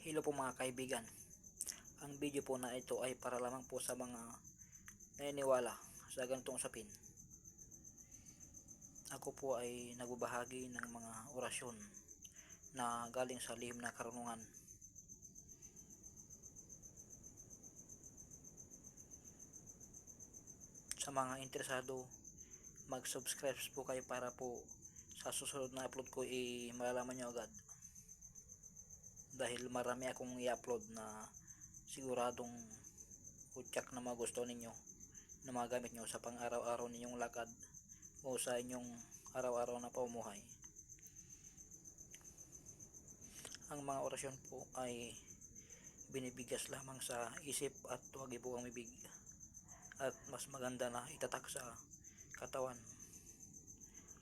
Hello po mga kaibigan. Ang video po na ito ay para lamang po sa mga naniniwala sa ganitong usapin. Ako po ay nagbabahagi ng mga orasyon na galing sa lihim na karunungan. Sa mga interesado, mag-subscribe po kayo para po sa susunod na upload ko malalaman nyo agad. Dahil marami akong i-upload na siguradong hutyak na magusto ninyo na magamit nyo sa pang-araw-araw ninyong lakad o sa inyong araw-araw na pamumuhay. Ang mga orasyon po ay binibigas lamang sa isip at huwag ibuang bibig, at mas maganda na itatak sa katawan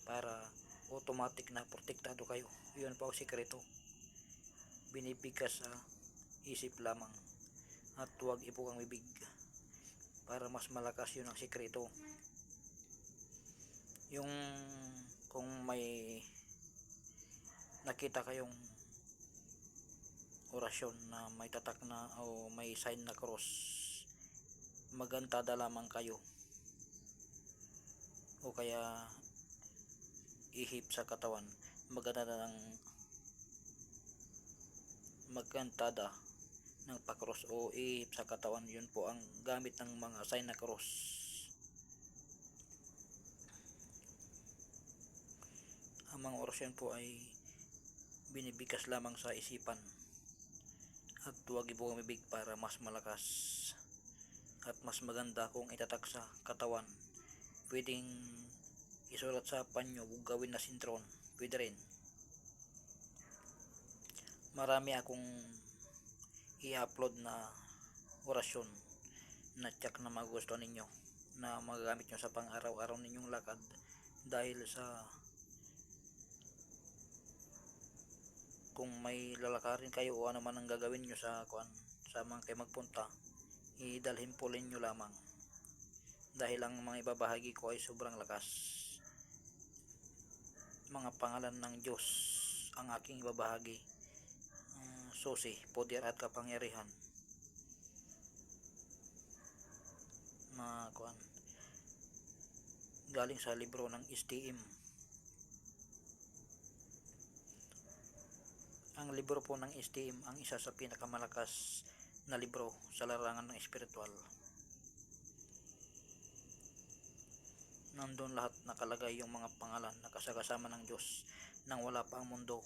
para automatic na protektado kayo. Yun po ang sikreto, binibigas sa isip lamang at huwag ibuang bibig para mas malakas. Yun ang sikreto. Yung kung may nakita kayong orasyon na may tatak na o may sign na cross, magantada lamang kayo o kaya ihip sa katawan, magantada ng pakross o ihip sa katawan. Yun po ang gamit ng mga sign na cross. Ang mga orasyon po ay binibigas lamang sa isipan at huwag ibuang bibig para mas malakas at mas maganda kung itatak sa katawan. Pwedeng isulat sa panyo, gawin na sintron, pwede rin. Marami akong i-upload na orasyon na tsak na magustuhan ninyo na magagamit nyo sa pang araw-araw ninyong lakad. Dahil sa kung may lalakarin kayo o ano man ang gagawin nyo sa mga kayo magpunta, idalhin po nyo lamang, dahil ang mga ibabahagi ko ay sobrang lakas. Mga pangalan ng Diyos ang aking ibabahagi, susi, poder at kapangyarihan na galing sa libro ng STM. Ang libro po ng STM ang isa sa pinakamalakas na libro sa larangan ng espiritual. Nandun lahat nakalagay yung mga pangalan na kasama ng Diyos nang wala pa ang mundo.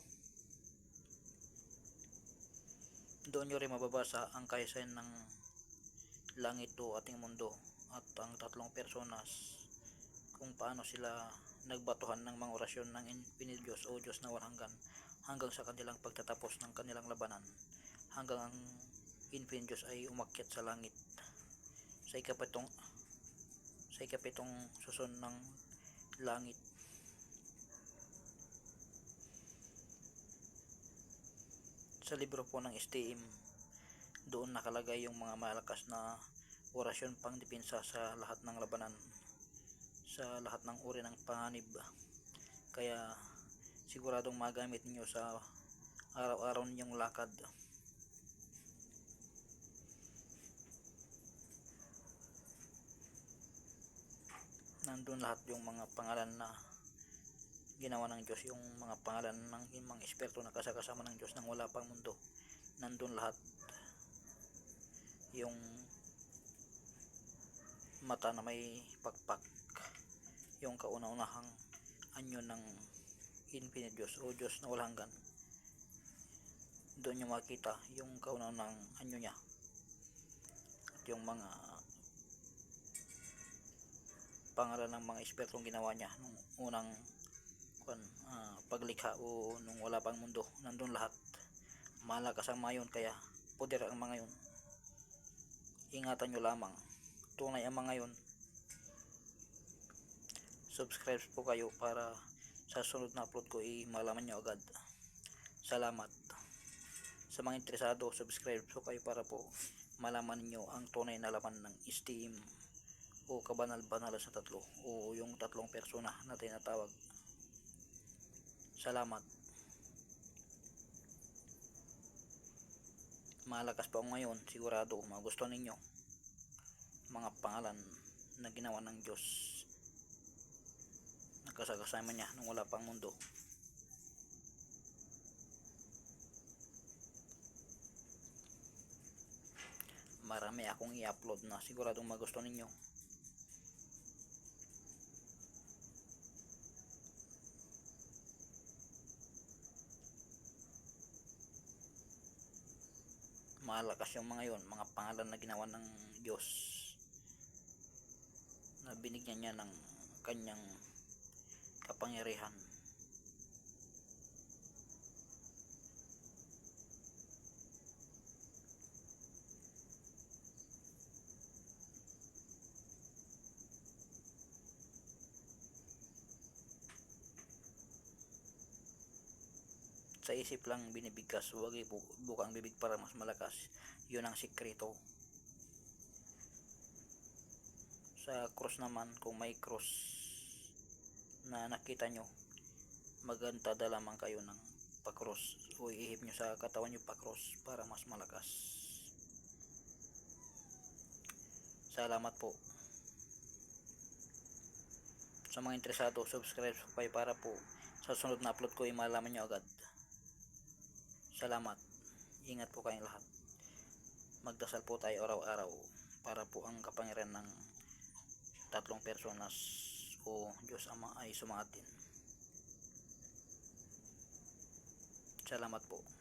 Doon nyo rin mababasa ang kaysayan ng langit o ating mundo at ang tatlong personas, kung paano sila nagbatuhan ng mga orasyon ng Infinite Diyos o Diyos na walang hanggang sa kanilang pagtatapos ng kanilang labanan, hanggang ang Infinite Diyos ay umakyat sa langit sa ikapitong susun ng langit. Sa libro po ng STM, doon nakalagay yung mga malakas na orasyon pang depensa sa lahat ng labanan, sa lahat ng uri ng panganib. Kaya siguradong magamit niyo sa araw-araw ninyong lakad. Nandun lahat yung mga pangalan na ginawa ng Diyos, yung mga pangalan ng mga espiritu na kasama ng Diyos nang wala pang mundo. Nandun lahat. Yung mata na may pakpak, yung kauna-unahang anyo ng Infinite Diyos o Diyos na walang hanggan, doon nyo makita yung kauna-unahang anyo niya. At yung mga pangalan ng mga espiritong ginawa niya nung unang paglikha o nung wala pang mundo, nandun lahat. Malakas ang mga yun, kaya poder ang mga yun. Ingatan nyo lamang, tunay ang mga yun. Subscribe po kayo para sa sunod na upload ko malaman nyo agad. Salamat. Sa mga interesado, subscribe po kayo para po malaman niyo ang tunay na laman ng STM o kabanal-banal sa tatlo o yung tatlong persona na tinatawag. Salamat. Malakas po ako ngayon, sigurado magustuhan ninyo mga pangalan na ginawa ng Diyos, nagkasama niya nung wala pang mundo. Marami akong i-upload na siguradong magustuhan ninyo. Malakas yung mga yon, mga pangalan na ginawa ng Diyos, na binigyan niya ng kanyang kapangyarihan. Sa isip lang binibigkas, huwag bukang bibig para mas malakas. Yun ang sikreto. Sa cross naman, kung may cross na nakita nyo, maganda lamang kayo ng pa-cross o ihip nyo sa katawan nyo pa-cross para mas malakas. Salamat po. Sa mga interesado, subscribe para po sa sunod na upload ko ay malaman nyo agad. Salamat. Ingat po kayong lahat. Magdasal po tayo araw-araw para po ang kapangyarihan ng tatlong personas o Diyos Ama ay sumaatin. Salamat po.